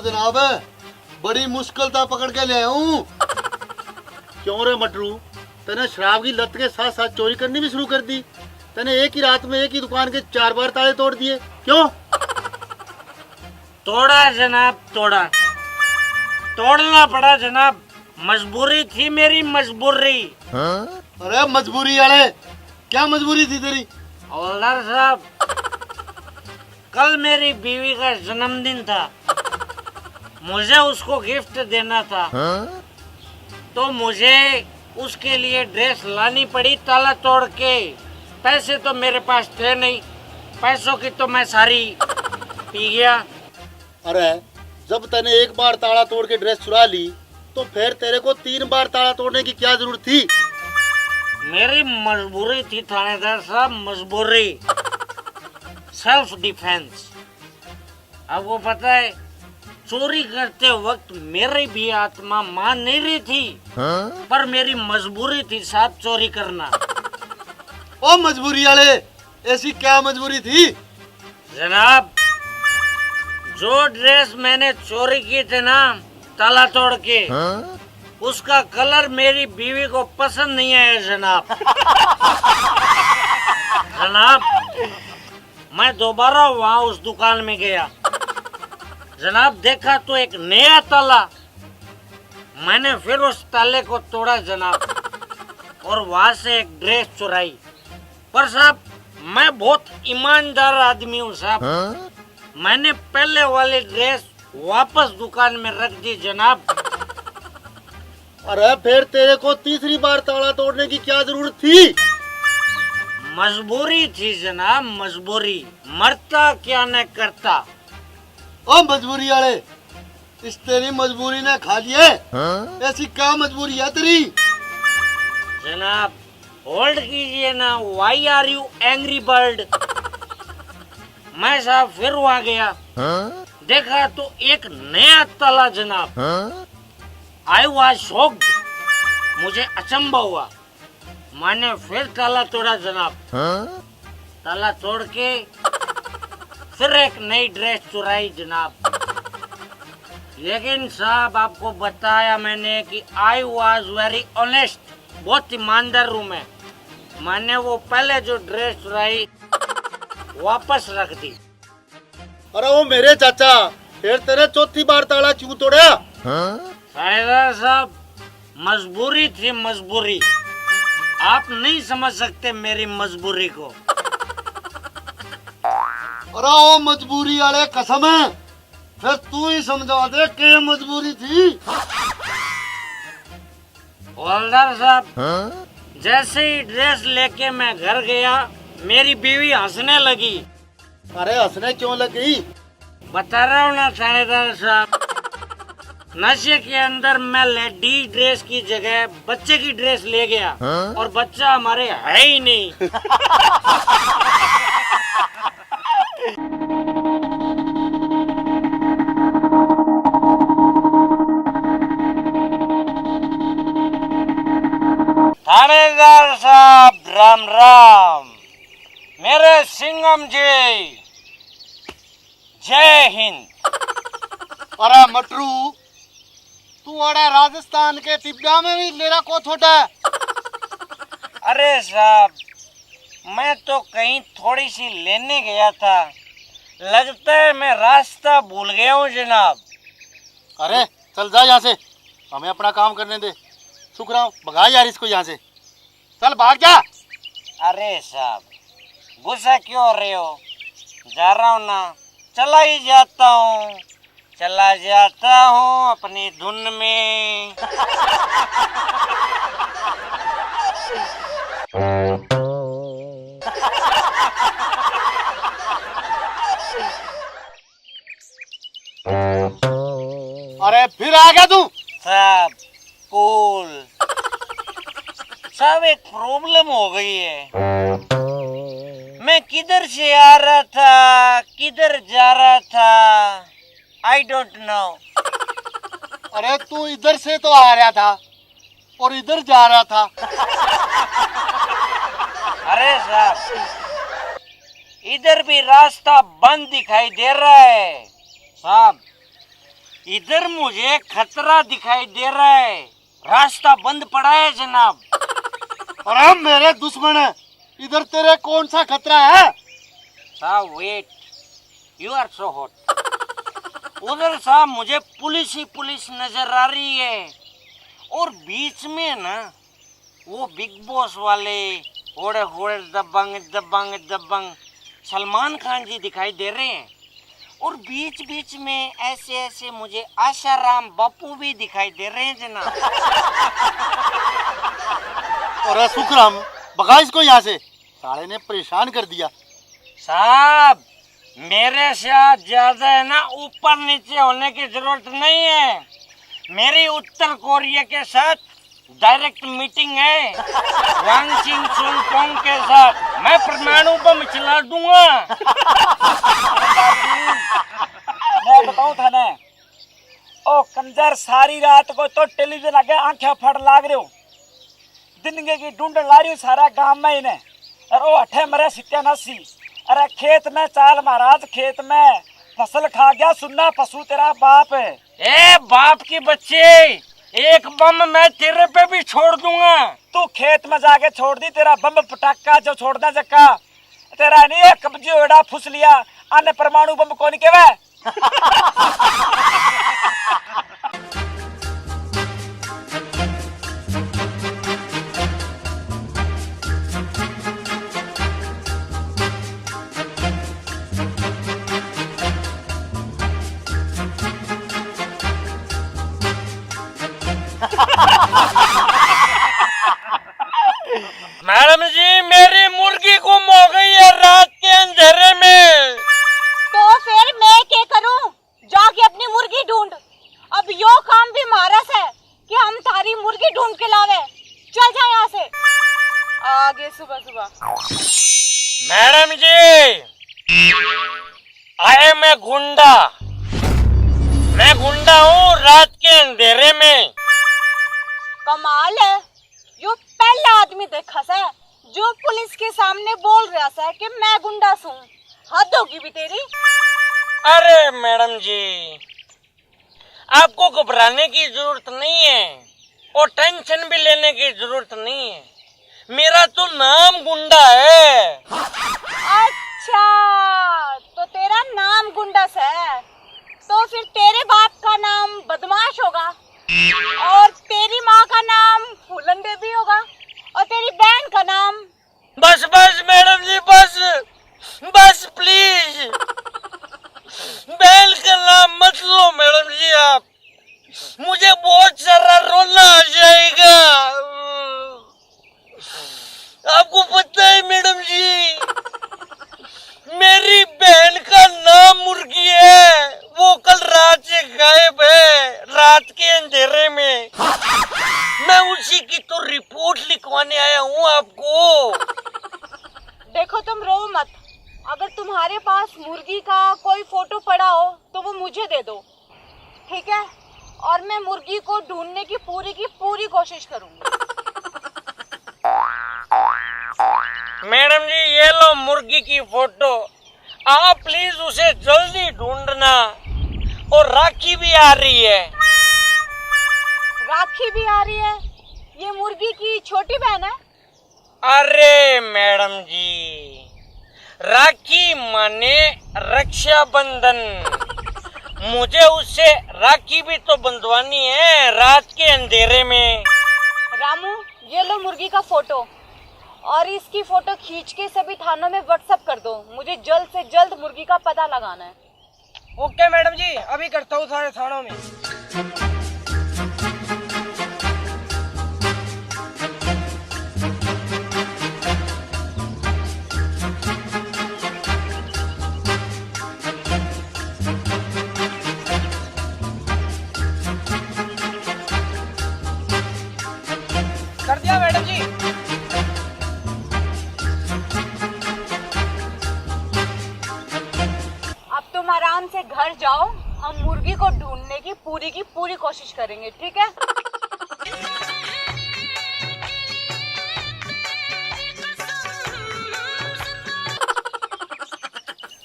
जनाब, बड़ी मुश्किल था पकड़ के ले आऊं। क्यों रे मटरू, तने शराब की लत के साथ साथ चोरी करनी भी शुरू कर दी। तने एक ही रात में एक ही दुकान के 4 बार ताले तोड़ दिए, क्यों? तोड़ा जनाब, तोड़ा, तोड़ना पड़ा जनाब, मजबूरी थी मेरी, मजबूरी। अरे मजबूरी वाले, क्या मजबूरी थी तेरी? हवलदार साहब, कल मेरी बीवी का जन्मदिन था, मुझे उसको गिफ्ट देना था। तो मुझे उसके लिए ड्रेस लानी पड़ी ताला तोड़ के। पैसे तो मेरे पास थे नहीं, पैसों की तो मैं सारी पी गया। अरे जब तने एक बार ताला तोड़ के ड्रेस चुरा ली, तो फिर तेरे को 3 बार ताला तोड़ने की क्या जरूरत थी? मेरी मजबूरी थी थानेदार साहब, मजबूरी, सेल्फ डिफेंस। अब वो पता है, चोरी करते वक्त मेरी भी आत्मा मान नहीं रही थी, पर मेरी मजबूरी थी साहब चोरी करना। ओ मजबूरी वाले, ऐसी क्या मजबूरी थी? जनाब, जो ड्रेस मैंने चोरी की थी ना ताला तोड़ के, उसका कलर मेरी बीवी को पसंद नहीं आया जनाब। जनाब, मैं दोबारा वहाँ उस दुकान में गया जनाब, देखा तो एक नया ताला। मैंने फिर उस ताले को तोड़ा जनाब, और वहाँ से एक ड्रेस चुराई। पर साहब, मैं बहुत ईमानदार आदमी हूँ साहब, मैंने पहले वाली ड्रेस वापस दुकान में रख दी जनाब। अरे फिर तेरे को 3री बार ताला तोड़ने की क्या जरूरत थी? मजबूरी थी जनाब, मजबूरी, मरता क्या न करता। ओ मजबूरी वाले, इस तेरी मजबूरी ने खा लिए। ऐसी क्या मजबूरी है तेरी? जनाब, होल्ड कीजिए ना, why are you angry bird. मैं साहब फिर वहाँ गया, देखा तो एक नया ताला जनाब। आई वाज शॉक्ड, मुझे अचंभा हुआ। मैंने फिर ताला तोड़ा जनाब, ताला तोड़ के फिर एक नई ड्रेस चुराई जनाब। लेकिन साहब, आपको बताया मैंने कि आई वाज वेरी ऑनेस्ट, बहुत ईमानदार हूँ मैं। मैंने वो पहले जो ड्रेस चुराई वापस रख दी। अरे वो मेरे चाचा, फिर तेरे 4थी बार ताला क्यों तोड़ा? थानेदार साहब, मजबूरी थी, मजबूरी, आप नहीं समझ सकते मेरी मजबूरी को। अरे ओ मजबूरी वाले, कसम है, फिर तू ही समझा दे क्या मजबूरी थी। हवलदार साहब, जैसे ही ड्रेस लेके मैं घर गया, मेरी बीवी हंसने लगी। अरे हंसने क्यों लगी? बता रहा हूँ ना थानेदार साहब, नशे के अंदर मैं लेडीज ड्रेस की जगह बच्चे की ड्रेस ले गया, और बच्चा हमारे है ही नहीं। थानेदार साहब, राम राम, मेरे सिंघम जी, जय हिंद। अरे मटरू, तू अड़ा राजस्थान के तिब्बा में भी लेरा को छोटा। अरे साहब, मैं तो कहीं थोड़ी सी लेने गया था, लगता है मैं रास्ता भूल गया हूँ जनाब। अरे चल जा यहाँ से, हमें अपना काम करने दे। शुक्र भगा यार इसको यहाँ से, चल भाग जा। अरे साहब, गुस्सा क्यों हो रहे हो? जा रहा हूँ ना, चला ही जाता हूँ, चला जाता हूँ अपनी धुन में। अरे फिर आ गया तू? साहब, कूल साहब, एक प्रॉब्लम हो गई है। मैं किधर से आ रहा था, किधर जा रहा था, आई डोंट नो। अरे तू इधर से तो आ रहा था और इधर जा रहा था। अरे साहब, इधर भी रास्ता बंद दिखाई दे रहा है साहब। इधर मुझे खतरा दिखाई दे रहा है, रास्ता बंद पड़ा है जनाब। और हम मेरे दुश्मन है, इधर तेरे कौन सा खतरा है? साहब wait, you are so hot. उधर साहब मुझे पुलिस ही पुलिस नजर आ रही है, और बीच में ना वो बिग बॉस वाले ओड़े होड़े दबंग दबंग दबंग सलमान खान जी दिखाई दे रहे हैं, और बीच बीच में ऐसे ऐसे मुझे आशाराम बापू भी दिखाई दे रहे हैं जनाब। और सुखराम भगा इसको यहाँ से, साले ने परेशान कर दिया। साहब मेरे साथ ज्यादा है ना ऊपर नीचे होने की जरूरत नहीं है, मेरी उत्तर कोरिया के साथ डायरेक्ट मीटिंग है, वांग चिंग सुन के साथ। मैं परमाणु बम चला दूंगा। मैं बताऊं थाने, ओ कंजर सारी रात को तो टेलीविजन आगे आंखें फड़ लाग रहे हो, दिन की ढूंढ ला रही हूँ सारा गांव में इन्हें। अरे ओ अठे मरे सत्यानाशी, अरे खेत में चाल महाराज, खेत में फसल खा गया, सुनना पशु तेरा बाप है। ए बाप की बच्चे, एक बम मैं तेरे पे भी छोड़ दूंगा। तू खेत में जाके छोड़ दी, तेरा बम पटाखा जो छोड़ना जक्का तेरा नहीं है, कब्जे ओड़ा फुस लिया, अन्य परमाणु बम कौन केवे। मैडम जी मेरी मुर्गी गुम हो गई है रात के अंधेरे में। तो फिर मैं क्या करूं? जाके अपनी मुर्गी ढूंढ। अब यो काम भी मारस है कि हम तारी मुर्गी ढूंढ के लावे। चल जा यहाँ से आगे सुबह सुबह। मैडम जी आए मैं गुंडा हूँ रात के अंधेरे में। कमाल है, यो पहला आदमी देखा है जो पुलिस के सामने बोल रहा है कि मैं गुंडा हूँ। हद होगी भी तेरी। अरे मैडम जी आपको घबराने की जरूरत नहीं है और टेंशन भी लेने की जरूरत नहीं है, मेरा तो नाम गुंडा है। अच्छा तो तेरा नाम गुंडस है, तो फिर तेरे बाप का नाम बदमाश होगा, और तेरी माँ का नाम फूलन देवी होगा, और तेरी बहन का नाम। बस मैडम जी बस प्लीज बैल का नाम मत लो मैडम जी, आप मुझे बहुत सारा रोना आ जाएगा। आपको पता है मैडम जी मेरी बहन का नाम मुर्गी है, वो कल रात से गायब है रात के अंधेरे में। मैं उसी की तो रिपोर्ट लिखवाने आया हूँ आपको। देखो तुम रो मत, अगर तुम्हारे पास मुर्गी का कोई फोटो पड़ा हो तो वो मुझे दे दो, ठीक है? और मैं मुर्गी को ढूंढने की पूरी कोशिश करूंगी। मैडम जी ये लो मुर्गी की फोटो, आप प्लीज उसे जल्दी ढूंढना। और राखी भी आ रही है। राखी भी आ रही है? ये मुर्गी की छोटी बहन है? अरे मैडम जी राखी माने रक्षाबंधन, मुझे उससे राखी भी तो बंधवानी है रात के अंधेरे में। रामू ये लो मुर्गी का फोटो, और इसकी फोटो खींच के सभी थानों में व्हाट्सएप कर दो, मुझे जल्द से जल्द मुर्गी का पता लगाना है। ओके मैडम जी, अभी करता हूँ सारे थानों में। कर दिया मैडम जी। अब तुम आराम से घर जाओ, हम मुर्गी को ढूंढने की पूरी कोशिश करेंगे, ठीक है?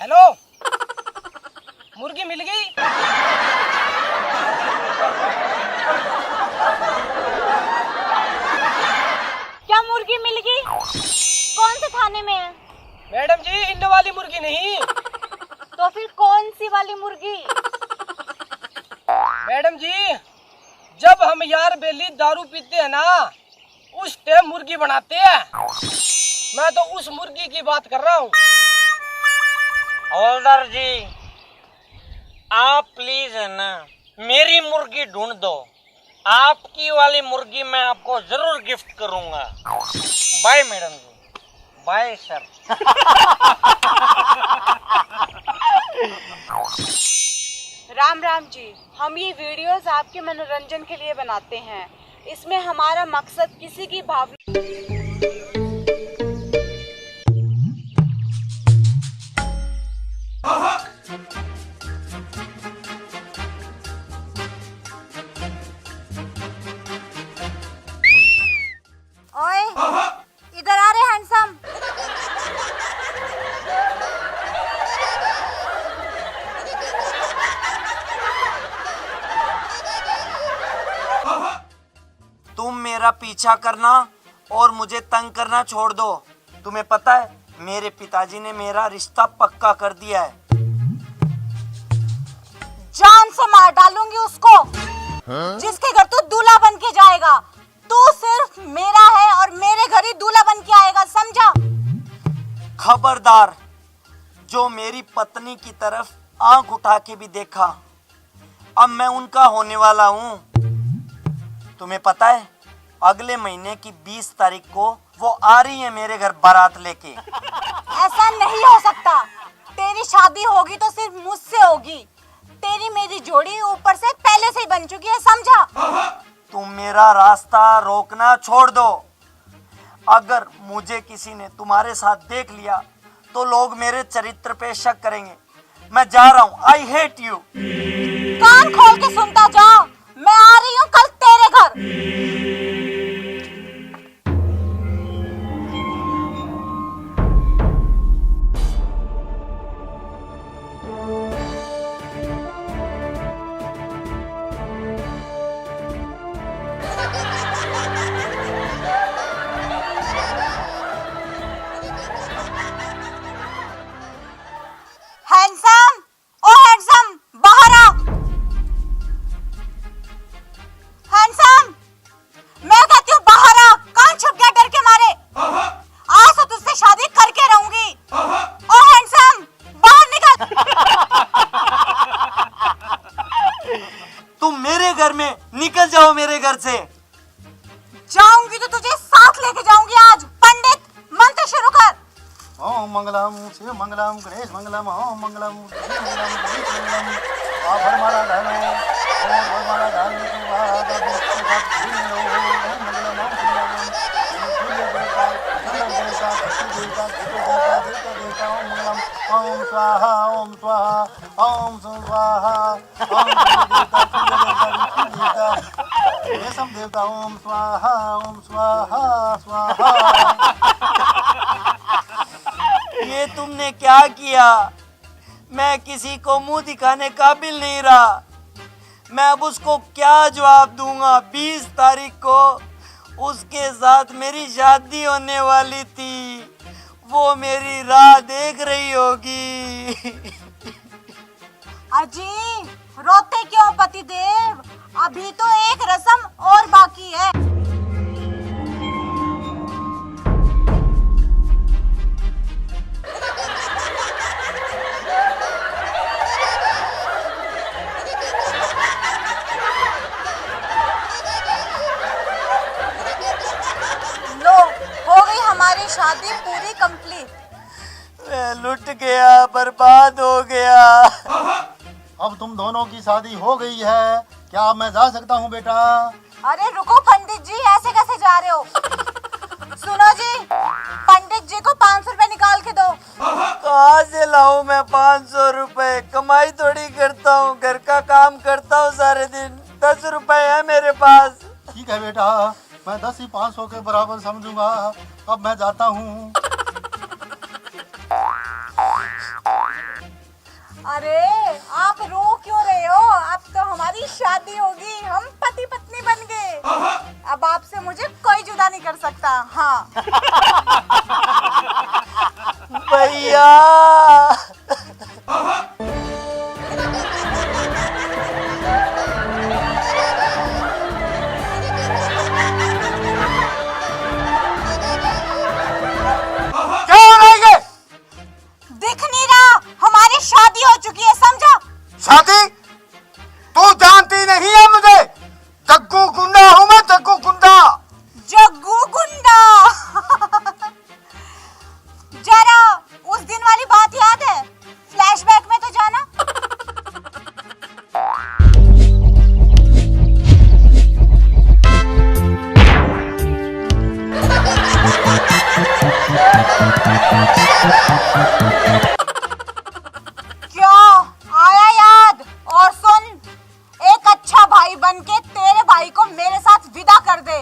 हेलो, मुर्गी मिल गई? खाने में है? मैडम जी इन वाली मुर्गी नहीं। तो फिर कौन सी वाली मुर्गी? मैडम जी जब हम यार बेली दारू पीते हैं ना उस टाइम मुर्गी बनाते हैं। मैं तो उस मुर्गी की बात कर रहा हूँ। हवलदार जी आप प्लीज है ना मेरी मुर्गी ढूंढ दो, आपकी वाली मुर्गी मैं आपको जरूर गिफ्ट करूंगा। बाय मैडम जी, बाय सर। राम राम जी, हम ये वीडियोस आपके मनोरंजन के लिए बनाते हैं। इसमें हमारा मकसद किसी की भावना ओए इधर आ रहे हैंडसम। तुम मेरा पीछा करना और मुझे तंग करना छोड़ दो। तुम्हें पता है मेरे पिताजी ने मेरा रिश्ता पक्का कर दिया है। जान से मार डालूंगी उसको जिसके घर तू दूल्हा बन के जाएगा। तू सिर्फ मेरा है और मेरे घर ही दूल्हा बन के आएगा, समझा? खबरदार, जो मेरी पत्नी की तरफ आंख उठा के भी देखा, अब मैं उनका होने वाला हूँ। तुम्हें पता है अगले महीने की 20 तारीख को वो आ रही है मेरे घर बारात लेके। ऐसा नहीं हो सकता। तेरी शादी होगी तो सिर्फ मुझसे होगी। तेरी मेरी जोड़ी ऊपर से पहले से ही बन चुकी है, समझा? तुम मेरा रास्ता रोकना छोड़ दो। अगर मुझे किसी ने तुम्हारे साथ देख लिया तो लोग मेरे चरित्र पे शक करेंगे। मैं जा रहा हूँ। I hate you. कान खोल के सुनता जा, मैं आ रही हूँ कल तेरे घर। हैंडसम, ओ हैंडसम, बाहर आ। हैंडसम, मैं कहती हूँ बाहर आ। कहाँ छुप गया डर के मारे? आज तो तुझसे शादी करके रहूंगी। ओ हैंडसम, बाहर निकल। तुम मेरे घर में निकल जाओ। मेरे घर से जाऊंगी तो तुझे साथ लेके जाऊंगी। आज पंडित मंत्र शुरू कर। ओम मंगलम शिव मंगलम गणेश मंगलम ओम मंगलम शिव मंगलम गणेश मंगलम। वरमाला डालो और वरमाला डालने के बाद अब इसके बाद फूल लो। ओम मंगलम ओम मंगलम सूर्य देवता चंद्र देवता धरती देवता देवता देवता देवता ओम मंगलम ओम स्वाहा ओम स्वाहा ओम स्वाहा ओम देवता सूर्य देवता विष्णु देवता रेशम देवता ओम स्वाहा स्वाहा। ये तुमने क्या किया? मैं किसी को मुंह दिखाने काबिल नहीं रहा। मैं अब उसको क्या जवाब दूंगा? 20 तारीख को उसके साथ मेरी शादी होने वाली थी। वो मेरी राह देख रही होगी। अजी रोते क्यों पतिदेव? अभी तो एक रस्म और बाकी है। लो, हो गई हमारी शादी पूरी कंप्लीट। मैं लुट गया, बर्बाद हो गया। अब तुम दोनों की शादी हो गई है, क्या अब मैं जा सकता हूँ बेटा? अरे रुको पंडित जी, ऐसे कैसे जा रहे हो? सुनो जी, पंडित जी को 500 रुपए निकाल के दो। कहाँ से लाऊं मैं 500 रुपए? कमाई थोड़ी करता हूँ, घर का काम करता हूँ सारे दिन। 10 रुपए है मेरे पास। ठीक है बेटा, मैं 10 ही 500 के बराबर समझूंगा। अब मैं जाता हूँ। अरे आप रो क्यों रहे हो? अब तो हमारी शादी होगी, हम पति पत्नी बन गए। अब आपसे मुझे कोई जुदा नहीं कर सकता। हाँ गया। क्या हो रहा है ये? दिख नहीं रहा, हमारी शादी हो चुकी है, समझा? शादी? तू जानती नहीं है मुझे, जग्गू गुंडा हूँ मैं, जग्गू गुंडा। जग्गू गुंडा। जरा उस दिन वाली बात याद है? फ्लैशबैक में तो जाना। क्या आया याद? और सुन, एक अच्छा भाई बनके तेरे भाई को मेरे साथ विदा कर दे।